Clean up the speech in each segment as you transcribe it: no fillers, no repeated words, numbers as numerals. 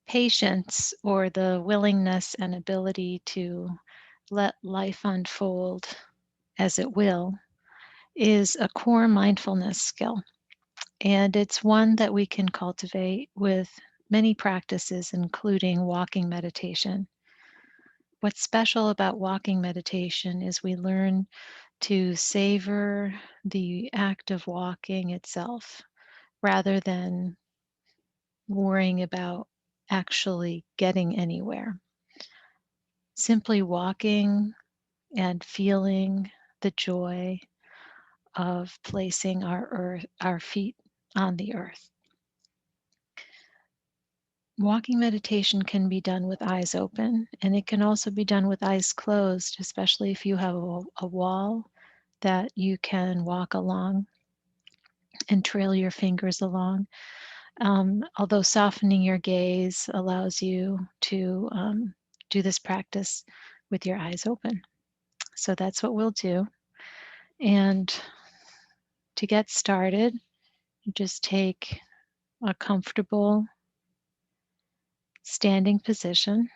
Patience, or the willingness and ability to let life unfold as it will, is a core mindfulness skill. And it's one that we can cultivate with many practices, including walking meditation. What's special about walking meditation is we learn to savor the act of walking itself rather than worrying about actually getting anywhere. Simply walking and feeling the joy of placing our feet on the earth. Walking meditation can be done with eyes open, and it can also be done with eyes closed, especially if you have a wall that you can walk along and trail your fingers along. Although softening your gaze allows you to do this practice with your eyes open. So that's what we'll do. And to get started, you just take a comfortable standing position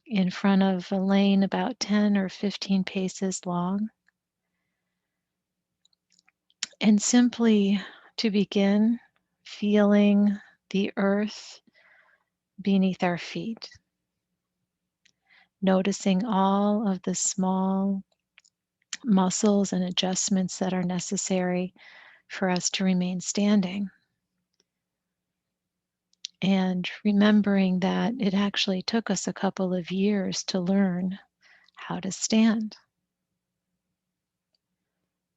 in front of a lane about 10 or 15 paces long. And simply to begin, feeling the earth beneath our feet, noticing all of the small muscles and adjustments that are necessary for us to remain standing. And remembering that it actually took us a couple of years to learn how to stand.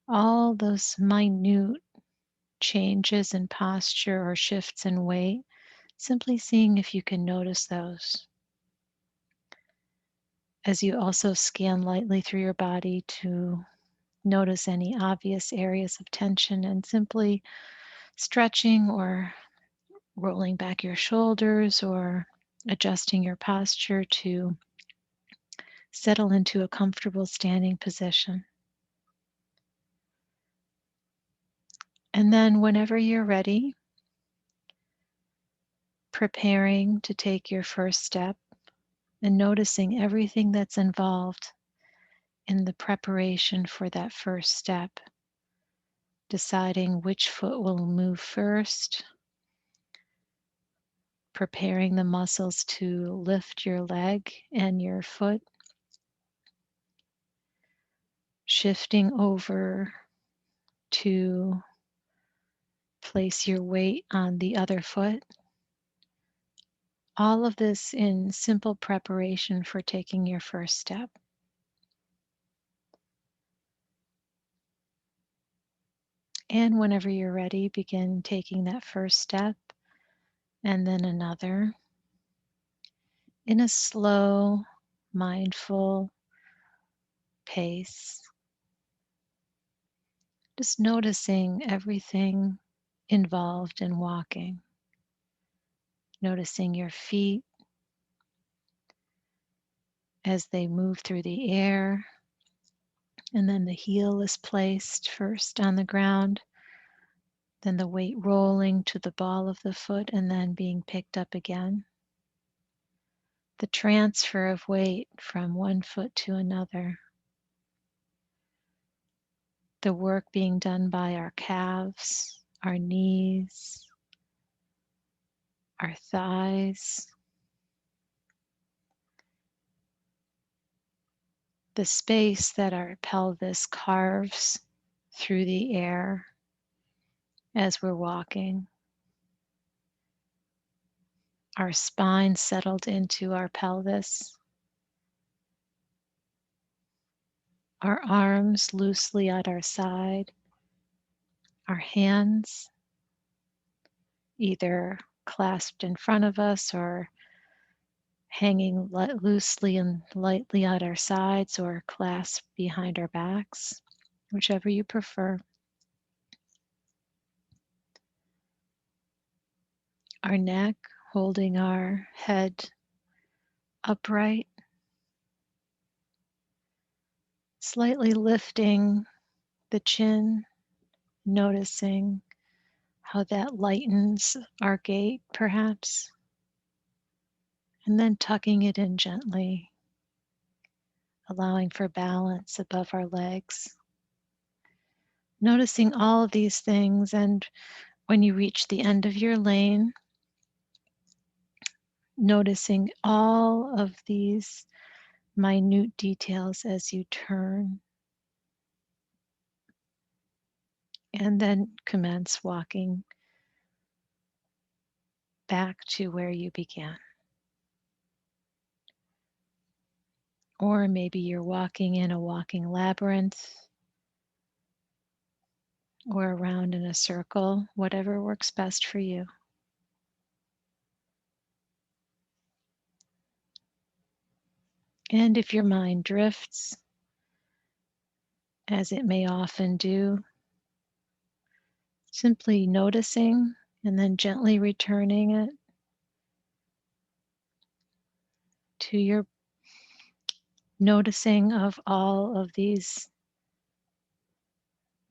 All those minute changes in posture or shifts in weight, simply seeing if you can notice those. As you also scan lightly through your body to notice any obvious areas of tension, and simply stretching or rolling back your shoulders or adjusting your posture to settle into a comfortable standing position. And then, whenever you're ready, preparing to take your first step and noticing everything that's involved in the preparation for that first step, deciding which foot will move first, preparing the muscles to lift your leg and your foot, shifting over to place your weight on the other foot. All of this in simple preparation for taking your first step. And whenever you're ready, begin taking that first step and then another in a slow, mindful pace. Just noticing everything involved in walking. Noticing your feet as they move through the air, and then the heel is placed first on the ground, then the weight rolling to the ball of the foot and then being picked up again. The transfer of weight from one foot to another. The work being done by our calves, our knees, our thighs, the space that our pelvis carves through the air as we're walking. Our spine settled into our pelvis. Our arms loosely at our side. Our hands either clasped in front of us or hanging loosely and lightly at our sides or clasped behind our backs, whichever you prefer. Our neck holding our head upright, slightly lifting the chin, noticing how that lightens our gait perhaps. And then tucking it in gently, allowing for balance above our legs. Noticing all of these things, and when you reach the end of your lane, noticing all of these minute details as you turn, and then commence walking back to where you began. Or maybe you're walking in a walking labyrinth or around in a circle, whatever works best for you. And if your mind drifts, as it may often do, simply noticing and then gently returning it to your noticing of all of these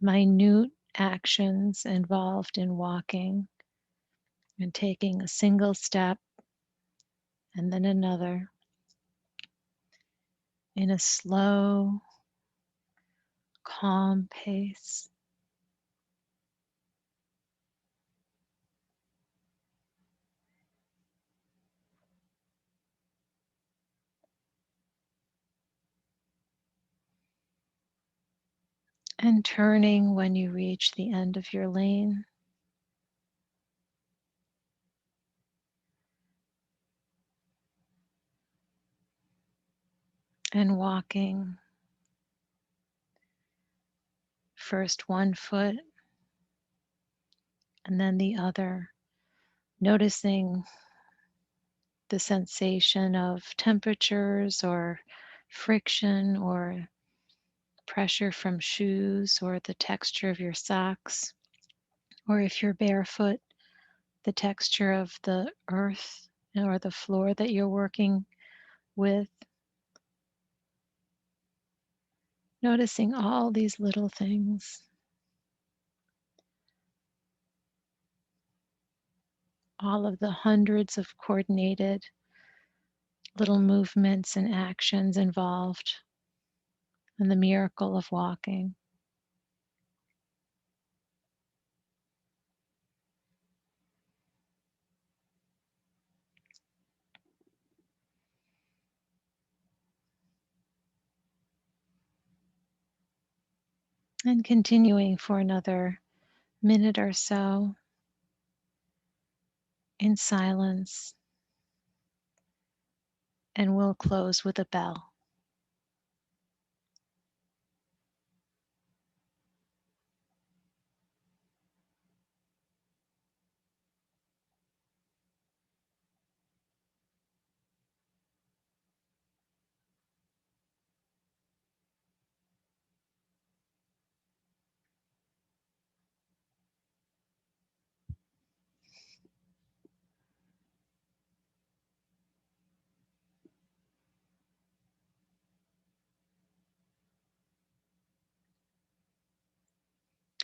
minute actions involved in walking and taking a single step and then another in a slow, calm pace. And turning when you reach the end of your lane. And walking first one foot and then the other, noticing the sensation of temperatures or friction or pressure from shoes or the texture of your socks, or if you're barefoot, the texture of the earth or the floor that you're working with. Noticing all these little things, all of the hundreds of coordinated little movements and actions involved in the miracle of walking. And continuing for another minute or so in silence, and we'll close with a bell.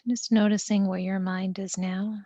Just noticing where your mind is now.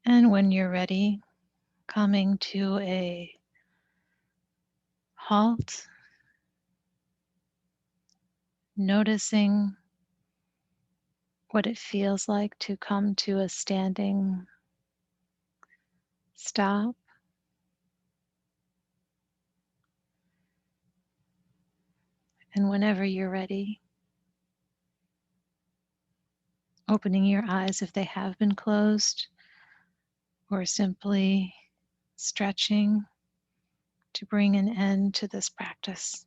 And when you're ready, coming to a halt, noticing what it feels like to come to a standing stop. And whenever you're ready, opening your eyes if they have been closed, or simply stretching to bring an end to this practice.